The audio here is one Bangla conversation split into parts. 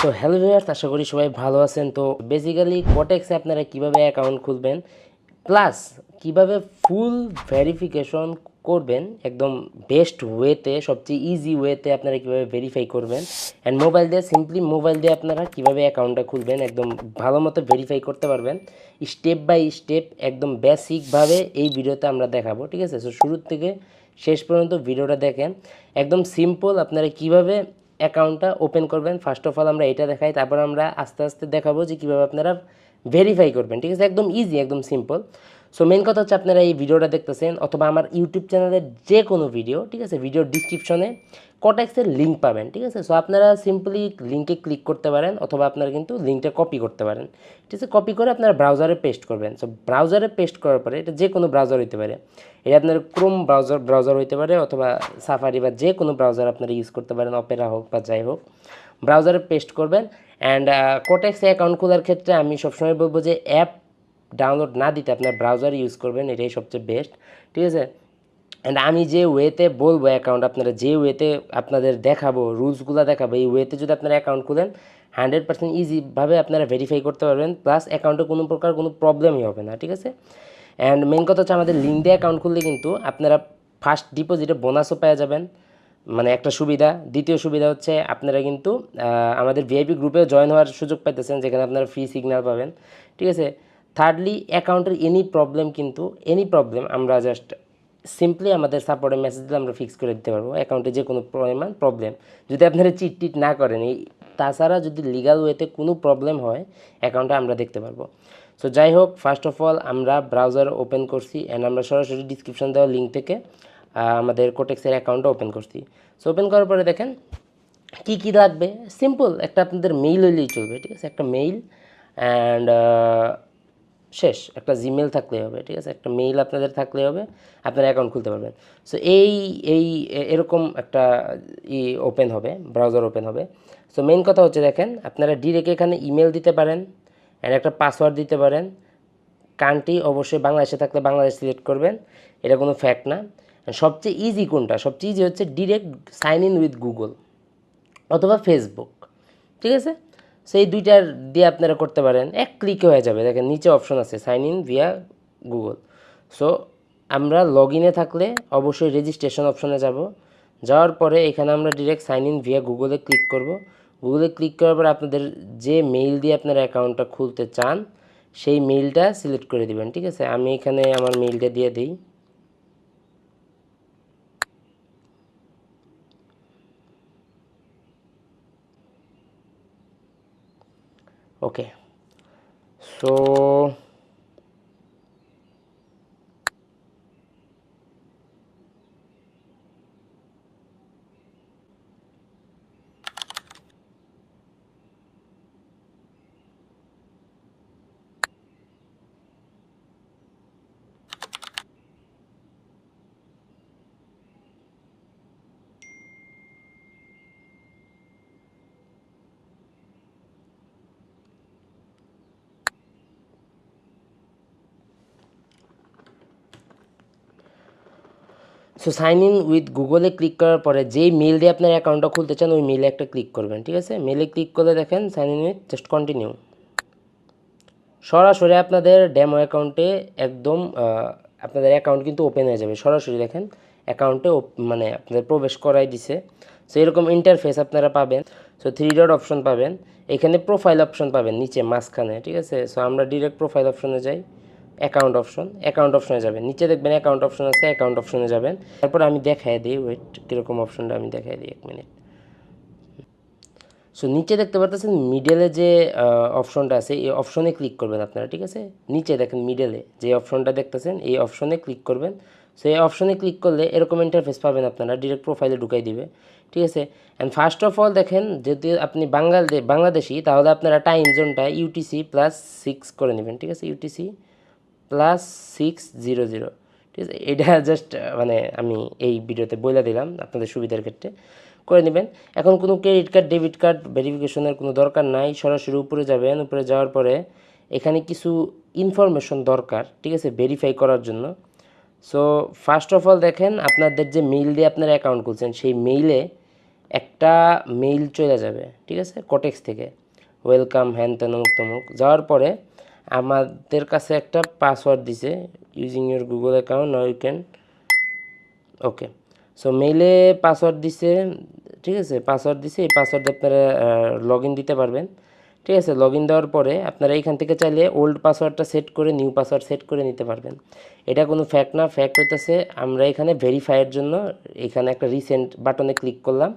সো হ্যালো ভিউয়ার্স, আশা করি সবাই ভালো আছেন। তো বেসিক্যালি কোটেক্সে আপনারা কিভাবে অ্যাকাউন্ট খুলবেন প্লাস কিভাবে ফুল ভেরিফিকেশন করবেন একদম বেস্ট ওয়েতে, সবচেয়ে ইজি ওয়েতে আপনারা কিভাবে ভেরিফাই করবেন অ্যান্ড মোবাইল দিয়ে সিম্পলি মোবাইল দিয়ে আপনারা কিভাবে অ্যাকাউন্টটা খুলবেন একদম ভালো মতো ভেরিফাই করতে পারবেন স্টেপ বাই স্টেপ একদম বেসিকভাবে এই ভিডিওতে আমরা দেখাবো। ঠিক আছে, সো শুরু থেকে শেষ পর্যন্ত ভিডিওটা দেখেন। একদম সিম্পল আপনারা কিভাবে অ্যাকাউন্টটা ওপেন করবেন ফার্স্ট অফ অল আমরা এটা দেখাই, তারপর আমরা আস্তে আস্তে দেখাবো যে কীভাবে আপনারা ভেরিফাই করবেন। ঠিক আছে, একদম ইজি, একদম সিম্পল। সো মেন কথা হচ্ছে আপনারা এই ভিডিওটা দেখতেছেন অথবা আমার ইউটিউব চ্যানেলের যে কোনো ভিডিও, ঠিক আছে, ভিডিওর ডিসক্রিপশনে কোটেক্সের লিঙ্ক পাবেন। ঠিক আছে, সো আপনারা সিম্পলি লিঙ্কে ক্লিক করতে পারেন অথবা আপনারা কিন্তু লিঙ্কটা কপি করতে পারেন। ঠিক আছে, কপি করে আপনারা ব্রাউজারে পেস্ট করবেন। সো ব্রাউজারে পেস্ট করার পরে এটা যে কোনো ব্রাউজার হতে পারে, এটা আপনার ক্রোম ব্রাউজার হতে পারে অথবা সাফারি বা যে কোনো ব্রাউজার আপনারা ইউজ করতে পারেন, অপেরা হোক বা যাই হোক, ব্রাউজারে পেস্ট করবেন। অ্যান্ড কোটেক্সে অ্যাকাউন্ট খোলার ক্ষেত্রে আমি সবসময় বলবো যে অ্যাপ ডাউনলোড না দিতে আপনার ব্রাউজার ইউজ করবেন, এটাই সবচেয়ে বেস্ট। ঠিক আছে, অ্যান্ড আমি যে ওয়েতে বলবো অ্যাকাউন্ট আপনারা যে ওয়েতে আপনাদের দেখাবো, রুলসগুলো দেখাবো, এই ওয়েতে যদি আপনারা অ্যাকাউন্ট খুলেন 100% ইজিভাবে আপনারা ভেরিফাই করতে পারবেন, প্লাস অ্যাকাউন্টে কোনো প্রকার কোনো প্রবলেমই হবে না। ঠিক আছে, অ্যান্ড মেন কথা হচ্ছে আমাদের লিঙ্ক দিয়ে অ্যাকাউন্ট খুললে কিন্তু আপনারা ফার্স্ট ডিপোজিটে বোনাসও পেয়ে যাবেন, মানে একটা সুবিধা। দ্বিতীয় সুবিধা হচ্ছে আপনারা কিন্তু আমাদের ভিআইপি গ্রুপেও জয়েন হওয়ার সুযোগ পাইতেছেন, যেখানে আপনারা ফ্রি সিগন্যাল পাবেন। ঠিক আছে, থার্ডলি অ্যাকাউন্টের এনি প্রবলেম আমরা জাস্ট সিম্পলি আমাদের সাপোর্টে মেসেজ দিলে আমরা ফিক্স করে দিতে পারবো অ্যাকাউন্টে যে কোনো পরিমাণ প্রবলেম, যদি আপনারা চিট না করেন। এই তাছাড়া যদি লিগাল ওয়েতে কোনো প্রবলেম হয় অ্যাকাউন্টে আমরা দেখতে পারবো। সো যাই হোক, ফার্স্ট অফ অল আমরা ব্রাউজার ওপেন করছি অ্যান্ড আমরা সরাসরি ডিসক্রিপশন দেওয়া লিঙ্ক থেকে আমাদের কোটেক্সের অ্যাকাউন্টটা ওপেন করছি। সো ওপেন করার পরে দেখেন কী কী লাগবে। সিম্পল একটা আপনাদের মেইল হইলেই চলবে। ঠিক আছে, একটা মেইল অ্যান্ড শেষ, একটা জিমেল থাকলেই হবে। ঠিক আছে, একটা মেইল আপনাদের থাকলেই হবে, আপনারা অ্যাকাউন্ট খুলতে পারবেন। সো এরকম একটা ওপেন হবে, ব্রাউজার ওপেন হবে। সো মেইন কথা হচ্ছে দেখেন আপনারা ডিরেক্ট এখানে ইমেল দিতে পারেন অ্যান্ড একটা পাসওয়ার্ড দিতে পারেন। কান্ট্রি অবশ্যই বাংলাদেশে থাকলে বাংলাদেশ সিলেক্ট করবেন, এটা কোনো ফ্যাক্ট না। সবচেয়ে ইজি কোনটা? সবচেয়ে ইজি হচ্ছে direct sign in with Google অথবা ফেসবুক। ঠিক আছে, সেই দুইটার দিয়ে আপনারা করতে পারেন, এক ক্লিকে হয়ে যাবে। দেখেন নিচে অপশন আছে sign in via Google. So আমরা লগ ইনে থাকলে অবশ্যই রেজিস্ট্রেশন অপশনে যাব, যাওয়ার পরে এখানে আমরা ডিরেক্ট সাইন ইন ভিয়া গুগলে ক্লিক করব। গুগলে ক্লিক করার পর আপনাদের যে মেইল দিয়ে আপনারা অ্যাকাউন্টটা খুলতে চান সেই মেইলটা সিলেক্ট করে দিবেন। ঠিক আছে, আমি এখানে আমার মেইলটা দিয়ে দিই। ওকে, সো সাইন ইন উইথ গুগলে ক্লিক করার পরে যেই মেল দিয়ে আপনার অ্যাকাউন্টটা খুলতে চান ওই মেলে একটা ক্লিক করবেন। ঠিক আছে, মেলে ক্লিক করলে দেখেন sign in with, just continue. সরাসরি আপনাদের ডেমো অ্যাকাউন্টে একদম আপনাদের অ্যাকাউন্ট কিন্তু ওপেন হয়ে যাবে। সরাসরি দেখেন অ্যাকাউন্টে মানে আপনাদের প্রবেশ করাই দিছে। সো এরকম ইন্টারফেস আপনারা পাবেন। সো 3 ডট অপশন পাবেন, এখানে প্রোফাইল অপশন পাবেন নিচে মাঝখানে। ঠিক আছে, সো আমরা ডিরেক্ট প্রোফাইল অপশনে যাই, অ্যাকাউন্ট অপশনে যাবেন, নিচে দেখবেন অ্যাকাউন্ট অপশন আছে, অ্যাকাউন্ট অপশনে যাবেন। তারপর আমি দেখাই দিই, ওয়েট কীরকম অপশনটা আমি দেখাই দিই, 1 মিনিট। সো নিচে দেখতে পারতেছেন মিডলে যে অপশনটা আছে এই অপশনে ক্লিক করবেন আপনারা। ঠিক আছে, নিচে দেখেন মিডলে যে অপশনটা দেখতেছেন এই অপশনে ক্লিক করবেন। সো এই অপশনে ক্লিক করলে এরকম ইন্টারফেস পাবেন আপনারা, ডিরেক্ট প্রোফাইলে ঢুকাই দিবে। ঠিক আছে, অ্যান্ড ফার্স্ট অফ অল দেখেন যদি আপনি বাংলাদেশি তাহলে আপনারা টাইম জোনটা UTC +6 করে নেবেন। ঠিক আছে, UTC +600। ঠিক আছে, এটা জাস্ট মানে আমি এই ভিডিওতে বলে দিলাম আপনাদের সুবিধার ক্ষেত্রে করে নেবেন। এখন কোনো ক্রেডিট কার্ড ডেবিট কার্ড ভেরিফিকেশনের কোনো দরকার নাই, সরাসরি উপরে যাবেন। উপরে যাওয়ার পরে এখানে কিছু ইনফরমেশন দরকার, ঠিক আছে, ভেরিফাই করার জন্য। সো ফার্স্ট অফ অল দেখেন আপনাদের যে মেইল দিয়ে আপনারা অ্যাকাউন্ট খুলছেন সেই মেইলে একটা মেইল চলে যাবে, ঠিক আছে, কোটেক্স থেকে, ওয়েলকাম হ্যান ত্যান অমুক তমুক। যাওয়ার পরে আমাদের কাছে একটা পাসওয়ার্ড দিছে, using your Google account now you can, okay. So মেইলে পাসওয়ার্ড দিছে, ঠিক আছে, পাসওয়ার্ড দিছে, এই পাসওয়ার্ডে আপনারা লগ ইন দিতে পারবেন, ঠিক আছে। লগ ইন দেওয়ার পরে আপনারা এইখান থেকে চাইলে ওল্ড পাসওয়ার্ডটা সেট করে নিউ পাসওয়ার্ড সেট করে নিতে পারবেন। এটা কোনো ফ্যাক্ট না, ফ্যাক্ট হইতেছে আমরা এখানে ভেরিফাইয়ের জন্য এখানে একটা রিসেন্ট বাটনে ক্লিক করলাম।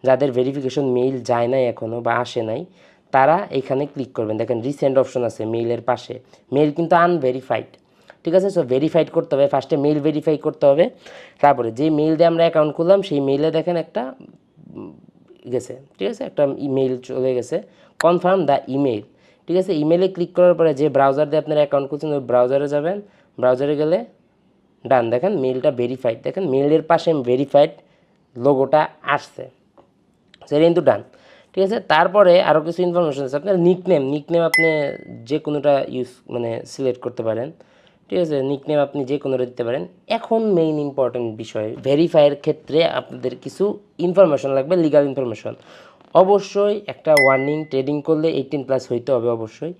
যাদের ভেরিফিকেশন মেইল যায় নাই এখনও বা আসে নাই, তারা এখানে ক্লিক করবেন। দেখেন রিসেন্ট অপশন আছে মেইলের পাশে, মেইল কিন্তু আনভেরিফাইড, ঠিক আছে। সো ভেরিফাইড করতে হবে, ফার্স্টে মেইল ভেরিফাই করতে হবে, তারপরে যে মেইল দিয়ে আমরা অ্যাকাউন্ট খুললাম সেই মেইলে দেখেন একটা গেছে, ঠিক আছে, একটা ইমেইল চলে গেছে, কনফার্ম দ্য ইমেইল, ঠিক আছে। ইমেইলে ক্লিক করার পরে যে ব্রাউজার দিয়ে আপনার অ্যাকাউন্ট খুলছেন ওই ব্রাউজারে যাবেন, ব্রাউজারে গেলে ডান, দেখেন মেইলটা ভেরিফাইড, দেখেন মেইলের পাশে ভেরিফাইড লোগোটা আসছে, সেটা কিন্তু ডান, ঠিক আছে। তারপরে আরও কিছু ইনফরমেশন আছে, আপনার নিকনেম আপনি যে কোনোটা ইউজ মানে সিলেক্ট করতে পারেন, ঠিক আছে, নিকনেম আপনি যে কোনোটা দিতে পারেন। এখন মেইন ইম্পর্টেন্ট বিষয়, ভেরিফাইয়ের ক্ষেত্রে আপনাদের কিছু ইনফরমেশন লাগবে, লিগাল ইনফরমেশন। অবশ্যই একটা ওয়ার্নিং, ট্রেডিং করলে 18+ হইতে হবে অবশ্যই,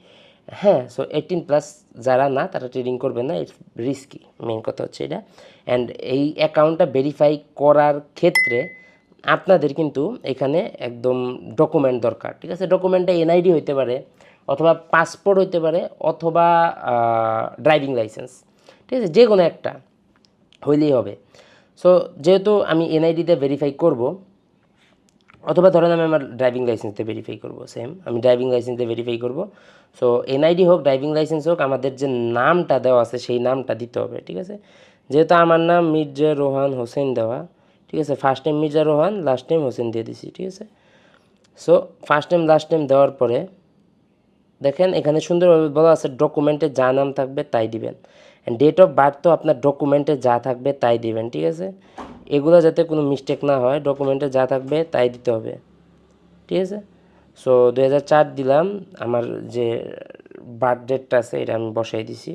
হ্যাঁ। সো 18+ যারা না তারা ট্রেডিং করবে না, ইটস রিস্কি, মেইন কথা হচ্ছে এটা। অ্যান্ড এই অ্যাকাউন্টটা ভেরিফাই করার ক্ষেত্রে আপনাদের কিন্তু এখানে একদম ডকুমেন্ট দরকার, ঠিক আছে। ডকুমেন্টটা এনআইডি হইতে পারে, অথবা পাসপোর্ট হইতে পারে, অথবা ড্রাইভিং লাইসেন্স, ঠিক আছে, যে কোনো একটা হইলেই হবে। সো যেহেতু আমি এনআইডিতে ভেরিফাই করব, অথবা ধরেন আমি আমার ড্রাইভিং লাইসেন্সতে ভেরিফাই করব, সেম আমি ড্রাইভিং লাইসেন্সে ভেরিফাই করব। সো এনআইডি হোক ড্রাইভিং লাইসেন্স হোক, আমাদের যে নামটা দেওয়া আছে সেই নামটা দিতে হবে, ঠিক আছে। যেহেতু আমার নাম মির্জা রোহান হোসেন দেওয়া, ঠিক আছে, first name Mirza Rohan, last name Hossain দিয়ে দিছি, ঠিক আছে। So first name last name দেওয়ার পরে দেখেন এখানে সুন্দরভাবে বলা আছে ডকুমেন্টে যা নাম থাকবে তাই দিবেন, অ্যান্ড ডেট অফ বার্থ তো আপনার ডকুমেন্টে যা থাকবে তাই দিবেন, ঠিক আছে। এগুলো যাতে কোনো মিস্টেক না হয়, ডকুমেন্টে যা থাকবে তাই দিতে হবে, ঠিক আছে। সো 2004 দিলাম, আমার যে বার্থ ডেটটা আছে এটা আমি বসাই দিছি।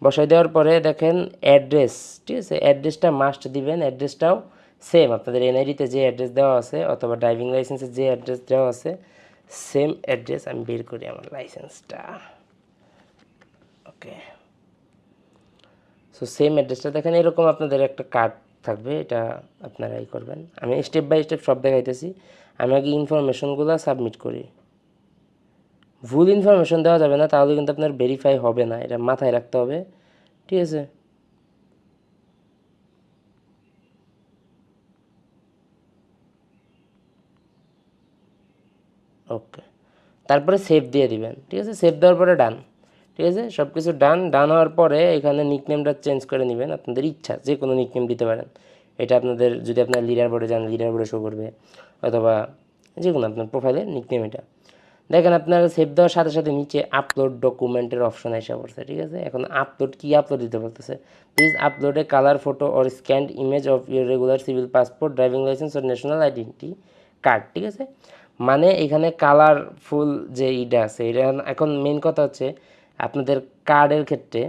বসাই দেওয়ার পরে দেখেন অ্যাড্রেস, ঠিক আছে, অ্যাড্রেসটা মাস্ট দিবেন। অ্যাড্রেসটাও সেম আপনাদের এনআইডিতে যে অ্যাড্রেস দেওয়া আছে অথবা ড্রাইভিং লাইসেন্সে যে অ্যাড্রেস দেওয়া আছে সেম অ্যাড্রেস। আমি বের করি আমার লাইসেন্সটা, ওকে। সো সেম অ্যাড্রেসটা দেখেন এরকম আপনাদের একটা কার্ড থাকবে, এটা আপনারা এই করবেন। আমি স্টেপ বাই স্টেপ সব দেখাইতেছি, আমি আগে ইনফরমেশনগুলো সাবমিট করি। ভুল ইনফরমেশন দেওয়া যাবে না, তাহলে কিন্তু আপনার ভেরিফাই হবে না, এটা মাথায় রাখতে হবে, ঠিক আছে। ওকে, তারপরে সেভ দিয়ে দিবেন, ঠিক আছে। সেভ দেওয়ার পরে ডান, ঠিক আছে, সব কিছু ডান। ডান হওয়ার পরে এখানে নিকনেমটা চেঞ্জ করে নেবেন, আপনাদের ইচ্ছা যে কোনো নিকনেম দিতে পারেন। এটা আপনাদের যদি আপনার লিডার বোর্ডে যান লিডার বোর্ডে শো করবে, অথবা যে কোনো আপনার প্রোফাইলে নিকনেম এটা। দেখেন আপনার সেভ দেওয়ার সাথে সাথে নিচে আপলোড ডকুমেন্টের অপশন এসে পড়ছে, ঠিক আছে। এখন আপলোড কি আপলোড দিতে বলতেছে, please upload A colour photo or scanned image of your regular civil passport, driving licence or national identity card, ঠিক আছে। মানে এখানে কালারফুল যে ইটা আছে এটা, এখন মেন কথা হচ্ছে আপনাদের কার্ডের ক্ষেত্রে,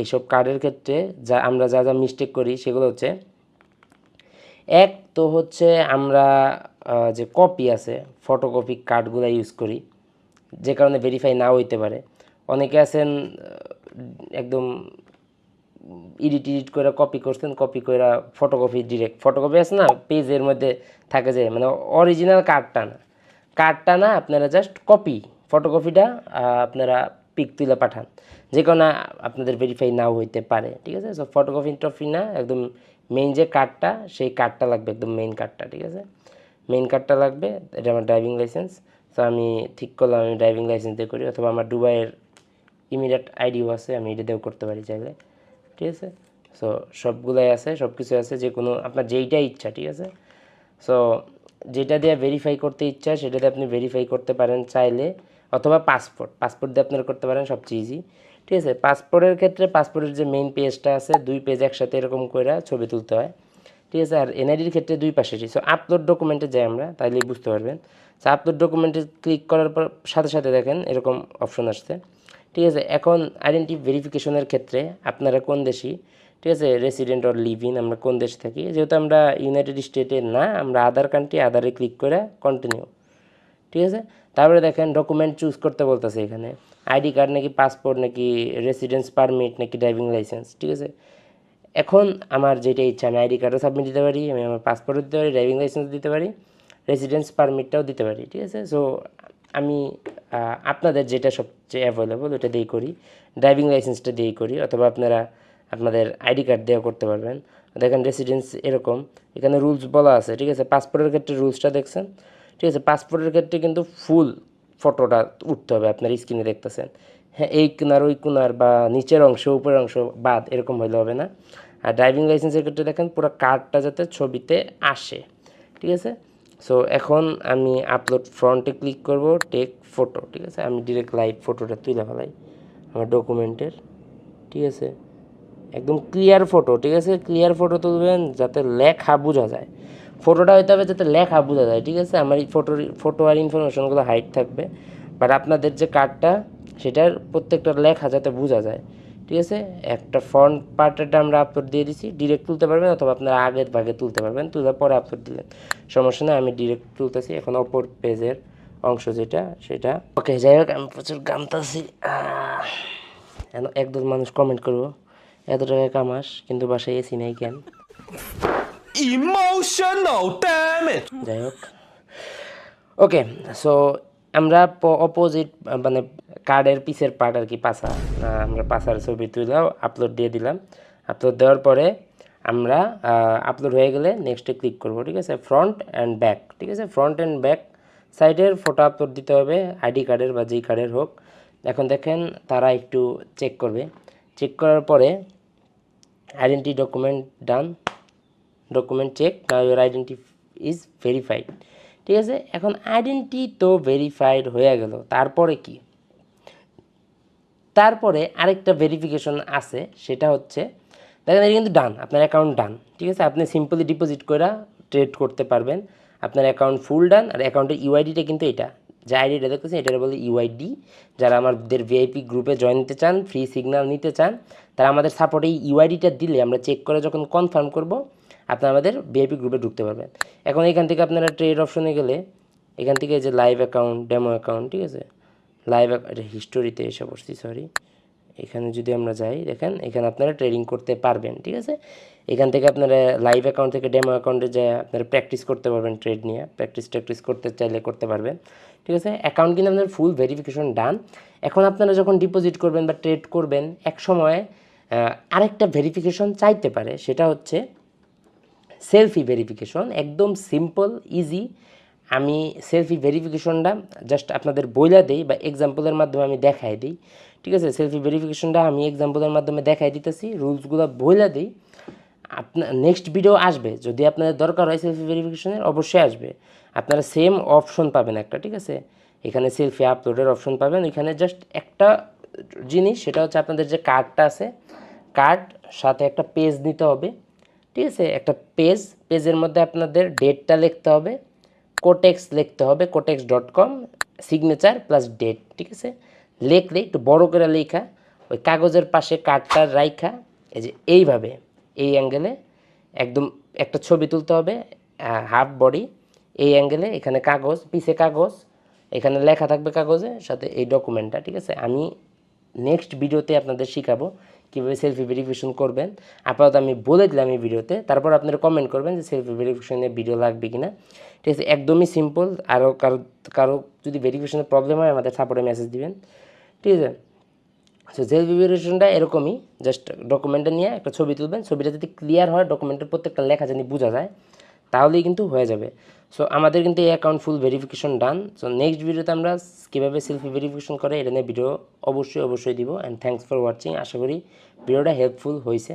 এইসব কার্ডের ক্ষেত্রে যা আমরা যা যা মিস্টেক করি সেগুলো হচ্ছে, এক তো হচ্ছে আমরা যে কপি আছে ফটোকপি কার্ডগুলো ইউজ করি, যে কারণে ভেরিফাই নাও হইতে পারে। অনেকে আছেন একদম এডিট করে কপি করছেন, কপি করে ফটোকপি ডিরেক্ট, ফটোকপি আছে না পেজের মধ্যে থাকে যে, মানে অরিজিনাল কার্ডটা না আপনারা জাস্ট কপি, ফটোকপিটা আপনারা পিক তুলে পাঠান, যে কারণে আপনাদের ভেরিফাই নাও হইতে পারে, ঠিক আছে। সো ফটোকপি টপি না, একদম মেইন যে কার্ডটা সেই কার্ডটা লাগবে, একদম মেইন কার্ডটা, ঠিক আছে, মেইন কার্ডটা লাগবে। এটা আমার ড্রাইভিং লাইসেন্স, তো আমি ঠিক করলাম আমি ড্রাইভিং লাইসেন্স দিয়ে করি, অথবা আমার দুবাইয়ের ইমিডিয়েট আইডিও আছে, আমি এটা দিয়েও করতে পারি চাইলে, ঠিক আছে। সো সবগুলোই আছে, সব কিছু আছে, যে কোনো আপনার যেইটাই ইচ্ছা, ঠিক আছে। সো যেটা দিয়ে ভেরিফাই করতে ইচ্ছা সেটা দিয়ে আপনি ভেরিফাই করতে পারেন চাইলে, অথবা পাসপোর্ট দিয়ে আপনারা করতে পারেন, সবচেয়ে ইজি, ঠিক আছে। পাসপোর্টের ক্ষেত্রে পাসপোর্টের যে মেইন পেজটা আছে 2 পেজ একসাথে এরকম করে ছবি তুলতে হয়, ঠিক আছে। আর এনআইডির ক্ষেত্রে 2 পাশেরই। সো আপলোড ডকুমেন্টে যাই আমরা, তাইলেই বুঝতে পারবেন। সো আপলোড ডকুমেন্টে ক্লিক করার পর সাথে সাথে দেখেন এরকম অপশন আসছে, ঠিক আছে। এখন আইডেন্টি ভেরিফিকেশনের ক্ষেত্রে আপনারা কোন দেশি, ঠিক আছে, রেসিডেন্ট অর লিভ ইন, আমরা কোন দেশে থাকি, যেহেতু আমরা ইউনাইটেড স্টেটে না, আমরা আদার কান্ট্রি, আদারে ক্লিক করে কন্টিনিউ। ঠিক আছে, তারপরে দেখেন ডকুমেন্ট চুজ করতে বলতেছে এখানে, আইডি কার্ড নাকি পাসপোর্ট নাকি রেসিডেন্স পারমিট নাকি ড্রাইভিং লাইসেন্স। ঠিক আছে, এখন আমার যেটা ইচ্ছা, আমি আইডি কার্ডও সাবমিট দিতে পারি, আমি আমার পাসপোর্টও দিতে পারি, ড্রাইভিং লাইসেন্স দিতে পারি, রেসিডেন্স পারমিটটাও দিতে পারি। ঠিক আছে, সো আমি আপনাদের যেটা সবচেয়ে অ্যাভেলেবল ওটা দিয়েই করি, ড্রাইভিং লাইসেন্সটা দিয়েই করি, অথবা আপনারা আপনাদের আইডি কার্ড দেওয়া করতে পারবেন। দেখেন রেসিডেন্স এরকম, এখানে রুলস বলা আছে। ঠিক আছে, পাসপোর্টের ক্ষেত্রে রুলসটা দেখছেন। ঠিক আছে, পাসপোর্টের ক্ষেত্রে কিন্তু ফুল ফটোটা উঠতে হবে, আপনার স্ক্রিনে দেখতেছেন। হ্যাঁ, এই কোনার ওই কোনার বা নিচের অংশ উপরের অংশ বাদ এরকম হইলে হবে না। আর ড্রাইভিং লাইসেন্সের ক্ষেত্রে দেখেন পুরো কার্ডটা যাতে ছবিতে আসে। ঠিক আছে, সো এখন আমি আপলোড ফ্রন্টে ক্লিক করব, টেক ফটো। ঠিক আছে, আমি ডিরেক্ট লাইভ ফটোটা তুলে ফেলাই আমার ডকুমেন্টের। ঠিক আছে, একদম ক্লিয়ার ফটো। ঠিক আছে, ক্লিয়ার ফটো তুলবেন যাতে লেখা বোঝা যায়, ফটোটা হইতে হবে যাতে লেখা বোঝা যায়। ঠিক আছে, আমার এই ফটো আর ইনফরমেশনগুলো হাইড থাকবে, বাট আপনাদের যে কার্ডটা সেটার প্রত্যেকটা লেখা যাতে বোঝা যায়। ঠিক আছে, একটা ফ্রন্ট পার্টটা আমরা আপলোড দিয়ে দিছি, ডিরেক্ট তুলতে পারবেন অথবা আপনারা আগের ভাগে তুলতে পারবেন, তুলে পরে আপলোড দিলেন সমস্যা নেই। আমি ডিরেক্ট তুলতেছি এখন অপর পেজের অংশ যেটা সেটা। ওকে, যাই হোক, আমি প্রচুর গামতাছি। একদল মানুষ কমেন্ট করবো এত টাকায় কামাস কিন্তু বাসায় এসি নাই কেন। Emotional damage. যাই হোক, ওকে, সো আমরা অপোজিট মানে কার্ডের পিসের পার্ট আর কি, পাশা, আমরা পাশার ছবি তুলে আপলোড দিয়ে দিলাম। আপলোড দেওয়ার পরে আমরা আপলোড হয়ে গেলে নেক্সটে ক্লিক করব। ঠিক আছে, ফ্রন্ট অ্যান্ড ব্যাক। ঠিক আছে, ফ্রন্ট অ্যান্ড ব্যাক সাইডের ফটো আপলোড দিতে হবে, আইডি কার্ডের বা যেই কার্ডের হোক। এখন দেখেন তারা একটু চেক করবে, চেক করার পরে identity document done, document check, now your identity is verified. ঠিক আছে, এখন আইডেন্টি তো ভেরিফাইড হয়ে গেল, তারপরে কি, তারপরে আরেকটা ভেরিফিকেশন আছে, সেটা হচ্ছে দেখেন এটা কিন্তু ডান, আপনার অ্যাকাউন্ট ডান। ঠিক আছে, আপনি সিম্পলি ডিপোজিট করে ট্রেড করতে পারবেন, আপনার অ্যাকাউন্ট ফুল ডান। আর অ্যাকাউন্টের ইউআইডিটা কিন্তু এটা, যে আইডিটা দেখতেছেন এটা বলে ইউআইডি। যারা আমাদের ভিআইপি গ্রুপে জয়েন নিতে চান, ফ্রি সিগন্যাল নিতে চান, তারা আমাদের সাপোর্টে এই ইউআইডিটা দিলে আমরা চেক করে যখন কনফার্ম করব আপনারা আমাদের ভিআইপি গ্রুপে ঢুকতে পারবেন। এখন এখান থেকে আপনারা ট্রেড অপশনে গেলে এখান থেকে যে লাইভ অ্যাকাউন্ট, ডেমো অ্যাকাউন্ট, ঠিক আছে, লাইভ হিস্টোরিতে এসে বসছি, সরি, এখানে যদি আমরা যাই দেখেন এখানে আপনারা ট্রেডিং করতে পারবেন। ঠিক আছে, এখান থেকে আপনারা লাইভ অ্যাকাউন্ট থেকে ডেমো অ্যাকাউন্টে যায় আপনারা প্র্যাকটিস করতে পারবেন, ট্রেড নিয়ে প্র্যাকটিস করতে চাইলে করতে পারবেন। ঠিক আছে, অ্যাকাউন্ট কিন্তু আপনার ফুল ভেরিফিকেশন ডান। এখন আপনারা যখন ডিপোজিট করবেন বা ট্রেড করবেন, এক সময় আরেকটা ভেরিফিকেশন চাইতে পারে, সেটা হচ্ছে সেলফি ভেরিফিকেশন। একদম সিম্পল ইজি, আমি সেলফি ভেরিফিকেশনটা জাস্ট আপনাদের বইলা দিই বা এক্সাম্পলের মাধ্যমে আমি দেখাই দিই। ঠিক আছে, সেলফি ভেরিফিকেশনটা আমি এক্সাম্পলের মাধ্যমে দেখাই দিতেছি, রুলসগুলো বইলা দিই। আপনার নেক্সট ভিডিও আসবে, যদি আপনাদের দরকার হয় সেলফি ভেরিফিকেশনের অবশ্যই আসবে। আপনারা সেম অপশন পাবেন একটা, ঠিক আছে, এখানে সেলফি আপলোডের অপশন পাবেন। এখানে জাস্ট একটা জিনিস, সেটা হচ্ছে আপনাদের যে কার্ডটা আছে, কার্ড সাথে একটা পেজ নিতে হবে। ঠিক আছে, একটা পেজের মধ্যে আপনাদের ডেটটা লিখতে হবে, কোটেক্স লিখতে হবে, kotex.com, সিগনেচার প্লাস ডেট। ঠিক আছে, লিখলে একটু বড় করে লেখা, ওই কাগজের পাশে কার্ডটা রাইখা এই যে এইভাবে এই অ্যাঙ্গেলে একদম একটা ছবি তুলতে হবে, হাফ বডি এই অ্যাঙ্গেলে, এখানে কাগজ, পিছে কাগজ, এখানে লেখা থাকবে কাগজে সাথে এই ডকুমেন্টটা। ঠিক আছে, আমি নেক্সট ভিডিওতে আপনাদের শিখাবো কীভাবে সেলফি ভেরিফিকেশন করবেন। আপাতত আমি বলে দিলাম এই ভিডিওতে, তারপর আপনারা কমেন্ট করবেন যে সেলফি ভেরিফিকেশনের ভিডিও লাগবে কিনা। ঠিক আছে, একদমই সিম্পল। আরও কারো যদি ভেরিফিকেশনের প্রবলেম হয় আমাদের সাপোর্টে মেসেজ দিবেন। ঠিক আছে, সো সেলফি ভেরিফিকেশনটা এরকমই, জাস্ট ডকুমেন্টটা নিয়ে একটা ছবি তুলবেন, ছবিটা যদি ক্লিয়ার হয়, ডকুমেন্টের প্রত্যেকটা লেখা জানি বোঝা যায়, তাহলেই কিন্তু হয়ে যাবে। সো আমাদের কিন্তু এই অ্যাকাউন্ট ফুল ভেরিফিকেশন ডান। সো নেক্সট ভিডিওতে আমরা কীভাবে সেলফি ভেরিফিকেশন করে এটা নিয়ে ভিডিও অবশ্যই দিব। And thanks for watching. আশা করি ভিডিওটা হেল্পফুল হয়েছে।